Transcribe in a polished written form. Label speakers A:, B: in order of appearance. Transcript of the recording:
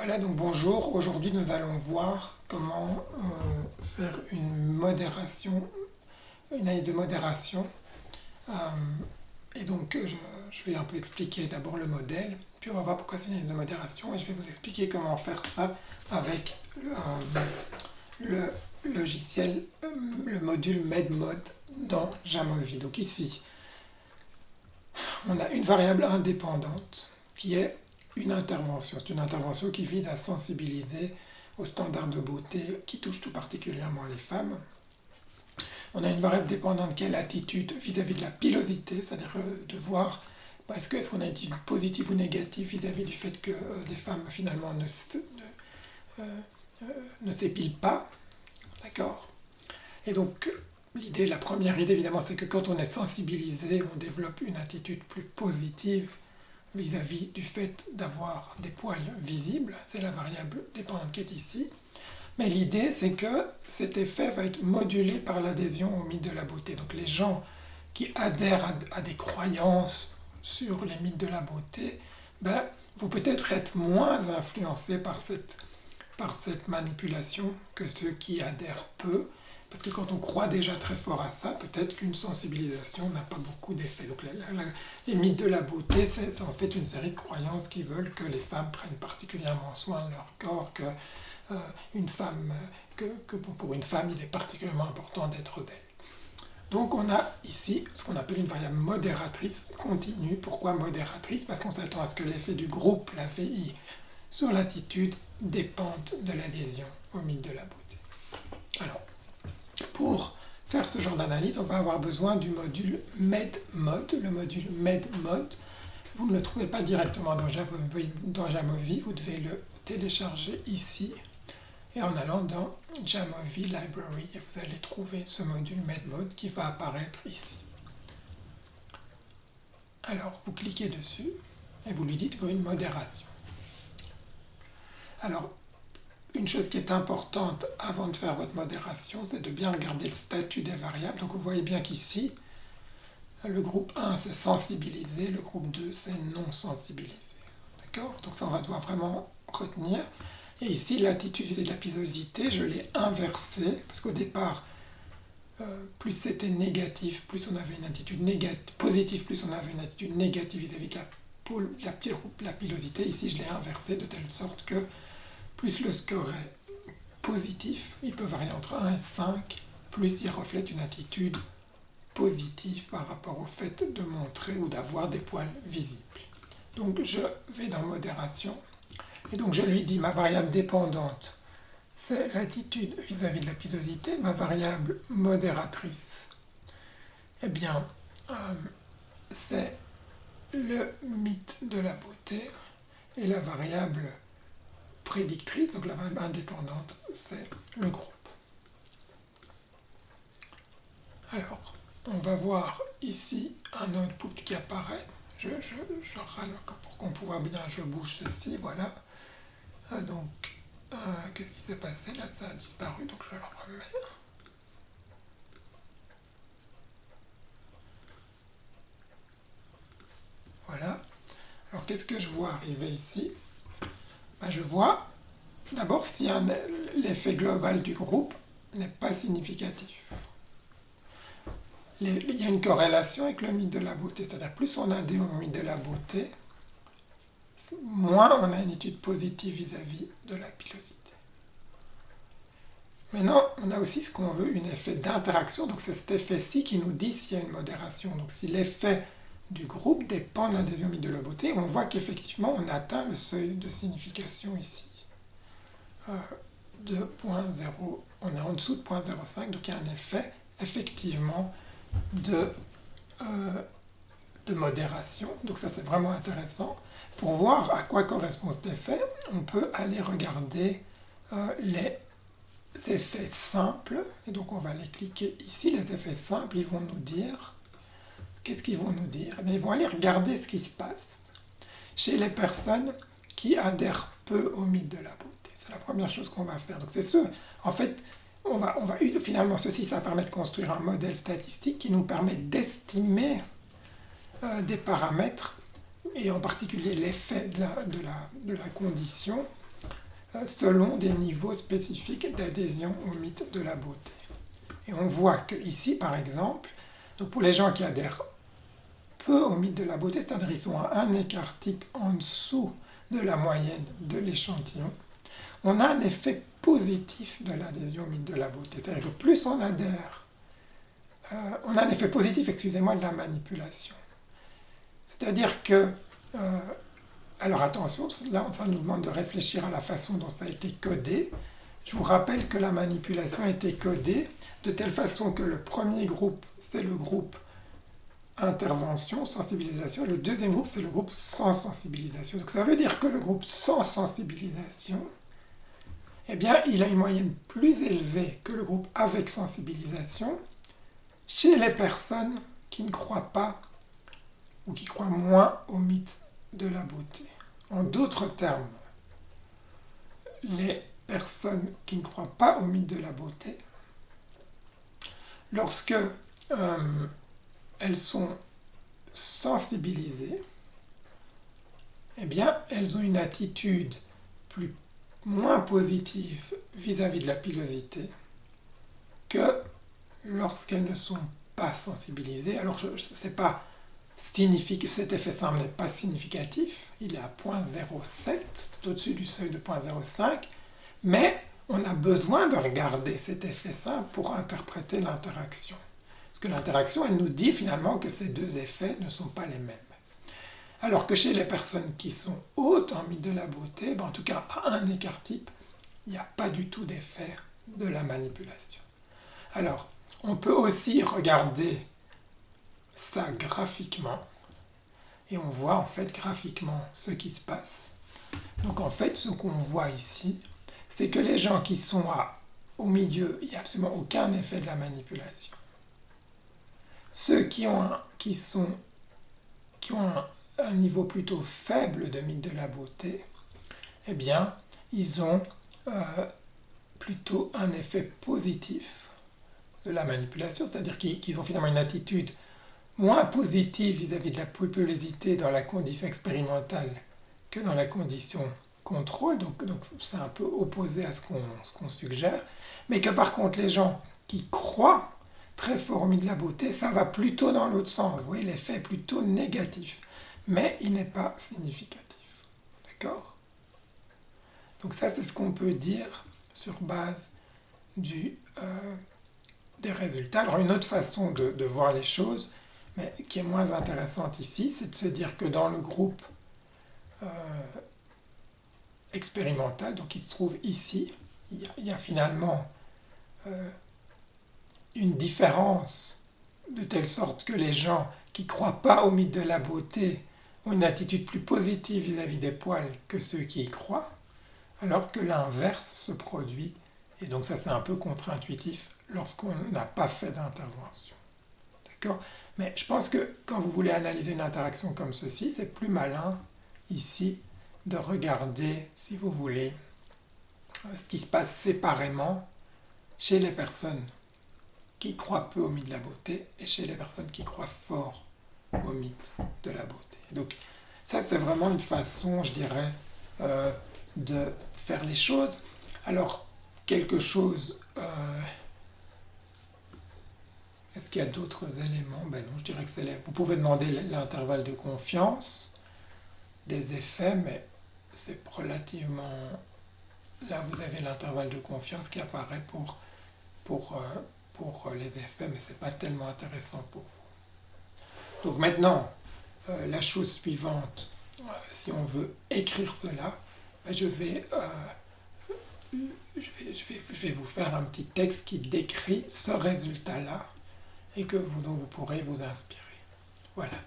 A: Voilà, donc bonjour. Aujourd'hui, nous allons voir comment faire une modération, une analyse de modération. Euh, et donc, je vais un peu expliquer d'abord le modèle, puis on va voir pourquoi c'est une analyse de modération, et je vais vous expliquer comment faire ça avec le logiciel, le module MedMod dans Jamovi. Donc ici, on a une variable indépendante qui est une intervention. C'est une intervention qui vise à sensibiliser aux standards de beauté qui touchent tout particulièrement les femmes. On a une variable dépendante qui est l'attitude vis-à-vis de la pilosité, c'est-à-dire de voir est-ce qu'on a une attitude positive ou négative vis-à-vis du fait que des femmes finalement ne s'épilent pas. D'accord. Et donc, la première idée évidemment, c'est que quand on est sensibilisé, on développe une attitude plus positive vis-à-vis du fait d'avoir des poils visibles. C'est la variable dépendante qui est ici. Mais l'idée, c'est que cet effet va être modulé par l'adhésion au mythe de la beauté. Donc les gens qui adhèrent à des croyances sur les mythes de la beauté vont peut-être être moins influencés par cette manipulation que ceux qui adhèrent peu. Parce que quand on croit déjà très fort à ça, peut-être qu'une sensibilisation n'a pas beaucoup d'effet. Donc les mythes de la beauté, c'est en fait une série de croyances qui veulent que les femmes prennent particulièrement soin de leur corps, que pour une femme, il est particulièrement important d'être belle. Donc on a ici ce qu'on appelle une variable modératrice continue. Pourquoi modératrice? Parce qu'on s'attend à ce que l'effet du groupe, la VI, sur l'attitude dépende de l'adhésion au mythe de la beauté. Alors, pour faire ce genre d'analyse, on va avoir besoin du module MedMod. Le module MedMod, vous ne le trouvez pas directement dans Jamovi, vous devez le télécharger ici. Et en allant dans Jamovi Library, vous allez trouver ce module MedMod qui va apparaître ici. Alors, vous cliquez dessus et vous lui dites une modération. Alors, une chose qui est importante avant de faire votre modération, c'est de bien regarder le statut des variables. Donc vous voyez bien qu'ici, le groupe 1 c'est sensibilisé, le groupe 2 c'est non sensibilisé. D'accord? Donc ça on va devoir vraiment retenir. Et ici, l'attitude et la pilosité, je l'ai inversée, parce qu'au départ, plus c'était négatif, plus on avait une attitude positive, plus on avait une attitude négative vis-à-vis de la pilosité. Ici, je l'ai inversé de telle sorte que plus le score est positif, il peut varier entre 1 et 5, plus il reflète une attitude positive par rapport au fait de montrer ou d'avoir des poils visibles. Donc je vais dans modération, et donc je lui dis ma variable dépendante, c'est l'attitude vis-à-vis de la pilosité, ma variable modératrice, eh bien, c'est le mythe de la beauté, et la variable prédictrice, donc la variable indépendante, c'est le groupe. Alors, on va voir ici un output qui apparaît. Je râle pour qu'on voit bien, je bouge ceci, voilà. Donc, qu'est-ce qui s'est passé? Là, ça a disparu, donc je le remets. Voilà. Alors, qu'est-ce que je vois arriver ici? Je vois d'abord si l'effet global du groupe n'est pas significatif. Il y a une corrélation avec le mythe de la beauté, c'est-à-dire plus on adhère au mythe de la beauté, moins on a une étude positive vis-à-vis de la pilosité. Maintenant, on a aussi ce qu'on veut, un effet d'interaction, donc c'est cet effet-ci qui nous dit s'il y a une modération. Donc si l'effet du groupe dépend de l'adhésion au mythe de la beauté, on voit qu'effectivement on atteint le seuil de signification ici. De 0.0, on est en dessous de 0.05, donc il y a un effet effectivement de modération. Donc ça c'est vraiment intéressant. Pour voir à quoi correspond cet effet, on peut aller regarder les effets simples. Et donc on va les cliquer ici. Les effets simples, ils vont nous dire... Qu'est-ce qu'ils vont nous dire? Ils vont aller regarder ce qui se passe chez les personnes qui adhèrent peu au mythe de la beauté. C'est la première chose qu'on va faire. Donc c'est ce... En fait, finalement, ça permet de construire un modèle statistique qui nous permet d'estimer des paramètres, et en particulier l'effet de la condition selon des niveaux spécifiques d'adhésion au mythe de la beauté. Et on voit que ici, par exemple, donc pour les gens qui adhèrent peu au mythe de la beauté, c'est-à-dire ils sont à un écart type en dessous de la moyenne de l'échantillon, on a un effet positif de l'adhésion au mythe de la beauté. C'est-à-dire que plus on adhère, on a un effet positif, excusez-moi, de la manipulation. C'est-à-dire que, alors attention, là ça nous demande de réfléchir à la façon dont ça a été codé. Je vous rappelle que la manipulation a été codée de telle façon que le premier groupe, c'est le groupe intervention, sensibilisation, et le deuxième groupe, c'est le groupe sans sensibilisation. Donc ça veut dire que le groupe sans sensibilisation, eh bien, il a une moyenne plus élevée que le groupe avec sensibilisation chez les personnes qui ne croient pas ou qui croient moins au mythe de la beauté. En d'autres termes, les personnes qui ne croient pas au mythe de la beauté, lorsque elles sont sensibilisées, eh bien, elles ont une attitude moins positive vis-à-vis de la pilosité que lorsqu'elles ne sont pas sensibilisées. Alors, cet effet simple n'est pas significatif, il est à 0,07, c'est au-dessus du seuil de 0,05, mais on a besoin de regarder cet effet simple pour interpréter l'interaction. Parce que l'interaction, elle nous dit finalement que ces deux effets ne sont pas les mêmes. Alors que chez les personnes qui sont hautes en mythe de la beauté, en tout cas à un écart type, il n'y a pas du tout d'effet de la manipulation. Alors, on peut aussi regarder ça graphiquement, et on voit en fait graphiquement ce qui se passe. Donc en fait, ce qu'on voit ici, c'est que les gens qui sont au milieu, il n'y a absolument aucun effet de la manipulation. Ceux qui ont un niveau plutôt faible de mythe de la beauté, eh bien, ils ont plutôt un effet positif de la manipulation, c'est-à-dire qu'ils ont finalement une attitude moins positive vis-à-vis de la pupillosité dans la condition expérimentale que dans la condition contrôle, donc c'est un peu opposé à ce qu'on suggère, mais que par contre les gens qui croient très fort au mythe de la beauté, ça va plutôt dans l'autre sens, vous voyez, l'effet est plutôt négatif, mais il n'est pas significatif. D'accord ? Donc ça, c'est ce qu'on peut dire sur base des résultats. Alors une autre façon de voir les choses, mais qui est moins intéressante ici, c'est de se dire que dans le groupe expérimental, donc il se trouve ici, il y a finalement une différence de telle sorte que les gens qui ne croient pas au mythe de la beauté ont une attitude plus positive vis-à-vis des poils que ceux qui y croient, alors que l'inverse se produit, et donc ça c'est un peu contre-intuitif lorsqu'on n'a pas fait d'intervention. D'accord ? Mais je pense que quand vous voulez analyser une interaction comme ceci, c'est plus malin ici de regarder, si vous voulez, ce qui se passe séparément chez les personnes qui croient peu au mythe de la beauté et chez les personnes qui croient fort au mythe de la beauté. Donc ça, c'est vraiment une façon, je dirais, de faire les choses. Alors, quelque chose... est-ce qu'il y a d'autres éléments ? Ben non, je dirais que c'est... Vous pouvez demander l'intervalle de confiance des effets, mais c'est relativement... Là, vous avez l'intervalle de confiance qui apparaît pour les effets, mais ce n'est pas tellement intéressant pour vous. Donc maintenant, la chose suivante, si on veut écrire cela, ben je vais vous faire un petit texte qui décrit ce résultat-là et dont vous pourrez vous inspirer. Voilà.